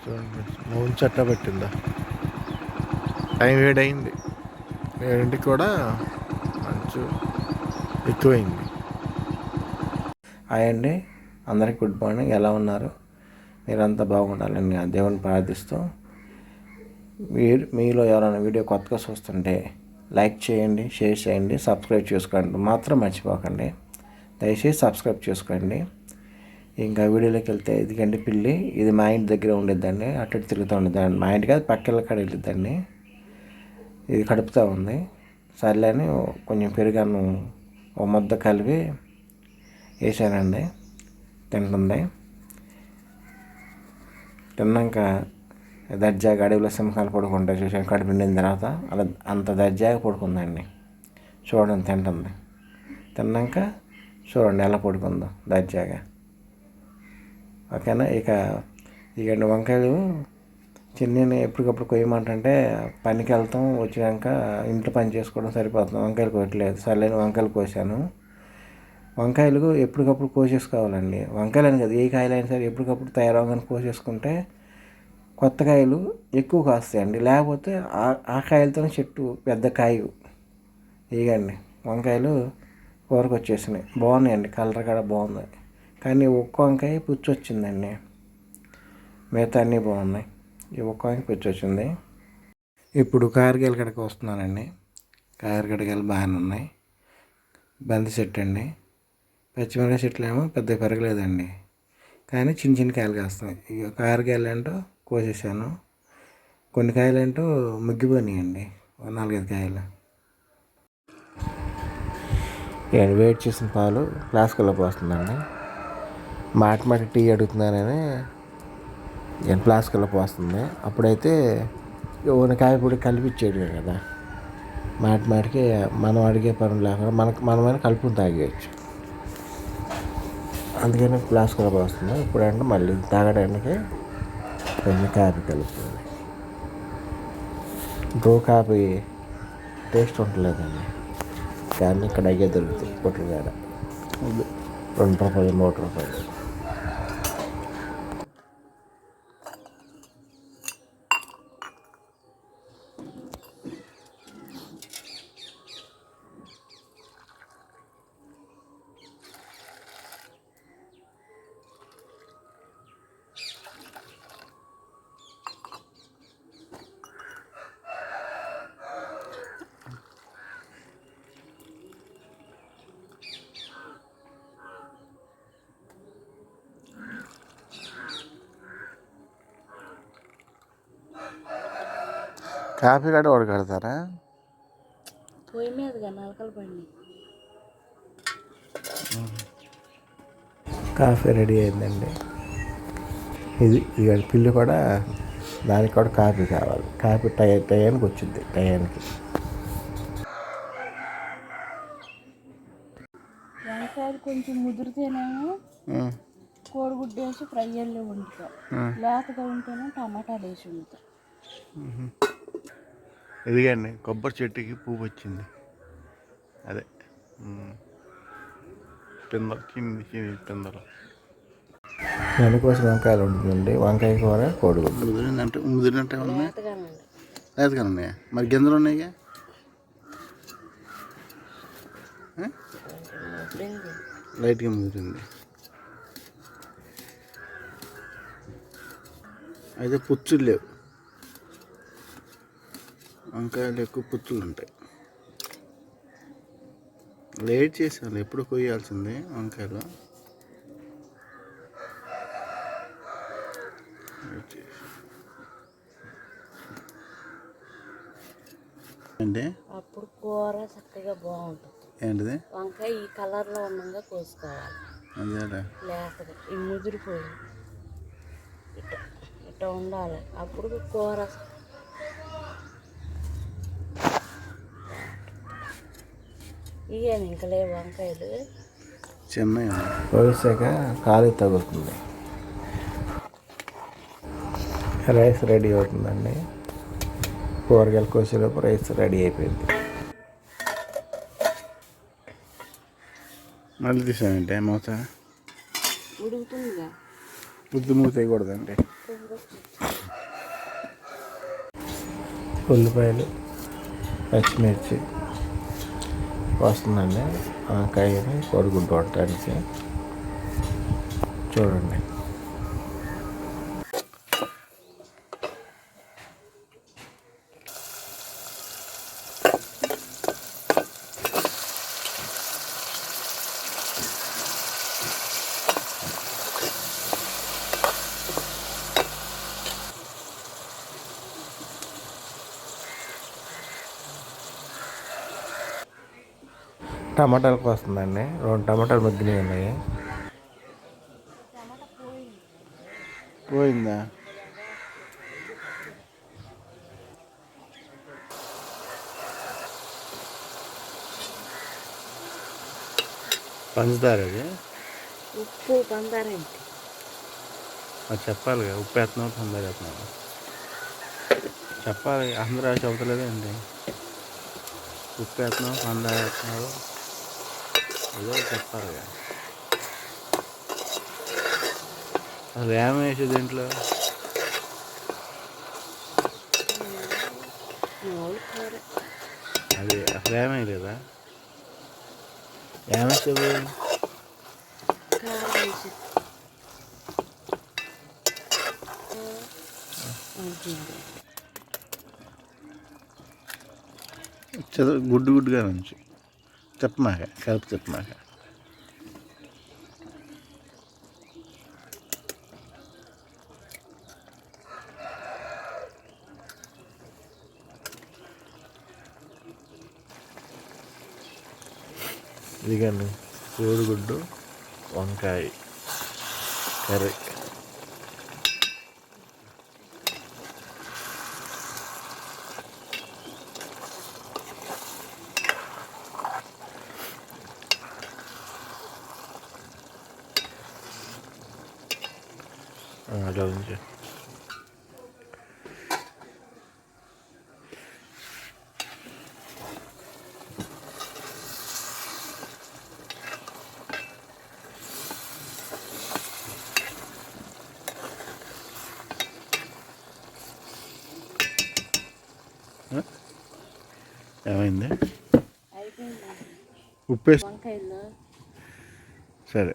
చూడండి మూడు చట్ట పెట్టిందా. టైం వేడైంది, 7ంటికి కూడా మంచు ఎక్కువైంది. హాయ్ అండి, అందరికి గుడ్ మార్నింగ్. ఎలా ఉన్నారు? మీరంతా బాగుండాలని ఆ దేవుని ప్రార్థిస్తూ, మీలో ఎవరైనా వీడియో కొత్తగా చూస్తుంటే లైక్ చేయండి, షేర్ చేయండి, సబ్స్క్రైబ్ చేసుకోండి మాత్రం మర్చిపోకండి. దయచేసి సబ్స్క్రైబ్ చేసుకోండి. ఇంకా వీడియోలోకి వెళ్తే, ఇదిగండి పిల్లి. ఇది మా ఇంటి దగ్గర ఉండేదండి, అటు ఇటు తిరుగుతూ ఉండేదండి. మా ఇంటి కాదు, పక్కెళ్ళ కాడ వెళ్ళిద్దండి. ఇది కడుపుతూ ఉంది. సర్లే అని కొంచెం పెరుగన్నం ఒక ముద్ద కలిపి వేసానండి. తింటుంది. తిన్నాక దర్జాగా అడవిలో సింహాలు పడుకుంటాయి చూసాను, కడుపు నిండిన తర్వాత అలా అంత దర్జాగా పడుకుందండి. చూడండి, తింటుంది. తిన్నాక చూడండి ఎలా పడుకుందో దర్జాగా. ఓకేనా? ఇక వంకాయలు చిన్నని ఎప్పటికప్పుడు కొయ్యమంటే పనికి వెళ్తాం, వచ్చినాక ఇంట్లో పని చేసుకోవడం సరిపోతుంది. వంకాయలు కోయట్లేదు. సర్లేని వంకాయలు కోసాను. వంకాయలు ఎప్పటికప్పుడు కోసేసుకోవాలండి. వంకాయలు అని కదా, ఏ కాయలైనా సరే ఎప్పటికప్పుడు తయారవగానే కోసేసుకుంటే కొత్త కాయలు ఎక్కువ కాస్తాయండి. లేకపోతే ఆ కాయలతోనే చెట్టు పెద్ద కాయ. ఇగండి వంకాయలు కూరకు వచ్చేసినాయి. బాగున్నాయండి, కలర్ కూడా బాగుంది. కానీ ఒక్క వంకాయ పుచ్చి వచ్చిందండి. మిగతా అన్నీ బాగున్నాయి, ఈ ఒక్క వంకాయ పుచ్చి వచ్చింది. ఇప్పుడు కాయగూరల కడకి వస్తున్నానండి. కాయగూరలు బాగానే ఉన్నాయి. బంతి చెట్టు అండి. పచ్చిమిరపకాయ చెట్లు ఏమో పెద్దగా పెరగలేదండి, కానీ చిన్న చిన్న కాయలు కాస్తున్నాయి. ఇక కాయగూరలు ఏంటో కోసేసాను. కొన్ని కాయలు ఏంటో ముగ్గిపోయినాయండి, 4-5 కాయలు. వెయిట్ చేసిన పాలు ఫ్లాస్కులో పోస్తుందండి. మాటి టీ అడుగుతున్నానని ఫ్లాస్కులో పోస్తుంది. అప్పుడైతే ఓన కాయపొడి కలిపిచ్చేయడమే కదా, మాటికి మనం అడిగే పనులు లేకుండా మనమైనా కలుపుని తాగేయచ్చు. అందుకని ఫ్లాస్కులో పోస్తుంది. ఇప్పుడంటే మళ్ళీ తాగడానికి కొంచెం కాఫీ కలుపుతుంది. బ్రూ కాఫీ టేస్ట్ ఉండలేదండి, కానీ ఇక్కడ అయ్యే దొరుకుతాయి కొట్ల కాడ. ₹2, ₹3. కాఫీ కూడా ఉడకడతారా? పొయ్యి మీదుగా నలకలు పండి. కాఫీ రెడీ అయిందండి. ఇక పిల్లి కూడా, దానికి కూడా కాఫీ కావాలి. కాఫీ టయానికి వచ్చింది, టయానికి. వంకాయలు కొంచెం ముదిరితేనేమో కోడిగుడ్డు వేసి ఫ్రై అయ్యే వండుతాం. లేతగా ఉంటేనే టమాటాలు వేసి వండుతాం. ఇదిగండి కొబ్బరి చెట్టుకి పువ్వు వచ్చింది. అదే పిందలు. దానికోసం వంకాయలు ఉంటుందండి. వంకాయ కూర, కోడిగుడ్డు. ముదిరినట్టే ఉన్నాయి, లేతగా ఉన్నాయా? మరి గింజలు ఉన్నాయిగా. లైట్గా ముదిరింది. అయితే పుచ్చులు లేవు. వంకాయలు ఎక్కువ పుచ్చులు ఉంటాయి. లేట్ చేసాను, ఎప్పుడు కొయ్యాల్సిందే వంకాయలు. అంటే అప్పుడు కూర చక్కగా బాగుంటుంది. ఏంటిది? వంకాయ ఈ కలర్లో ఉండగా కోసుకోవాలి. అదేలా లేతగా ఈ ముదిరిపోయి ఇట్లా ఉండాలి. అప్పుడు కూర ఇవేమి ఇంకా లేవు వంకాయలు. చిన్న కోసాక ఖాళీ తగ్గుతుంది. రైస్ రెడీ అవుతుందండి. కూరగాయలు కోసేలోపు రైస్ రెడీ అయిపోయింది. మళ్ళీ తీసామంటే మూత ఉడుకుతుందిగా. ఉద్దు మూత వేయకూడదండి. ఉల్లిపాయలు, పచ్చిమిర్చి వస్తుందండి వంకాయని కోడిగుడ్డు వండటానికి. చూడండి. టమాటాలకు వస్తుందండి. 2 టమాటాలు మగ్గినవి ఉన్నాయి. పోయిందా? పంచదార అది ఉప్పు పంచదార ఏంటి? అది చెప్పాలిగా. ఉప్పు వేస్తున్నావు, పంచదార వేస్తున్నావు చెప్పాలి. అందరూ చెబుతలేదండి. ఉప్పు వేస్తున్నావు, పంచదార వేస్తున్నావు, ఏదో చెప్పాలిగా. అసలు ఏమి వేసి దీంట్లో అది అసలు ఏమీ లేదా? ఏమేసావు? చదువు గుడ్డుగా నుంచి చెప్పమాక, కలిపి చెప్పమాక. ఇదిగండి కోడిగుడ్డు వంకాయ కర్రీ. అలా ఉంచు. ఏమైంది? అయిపోయింది ఉప్పు వేసి వంకాయల్లో. సరే.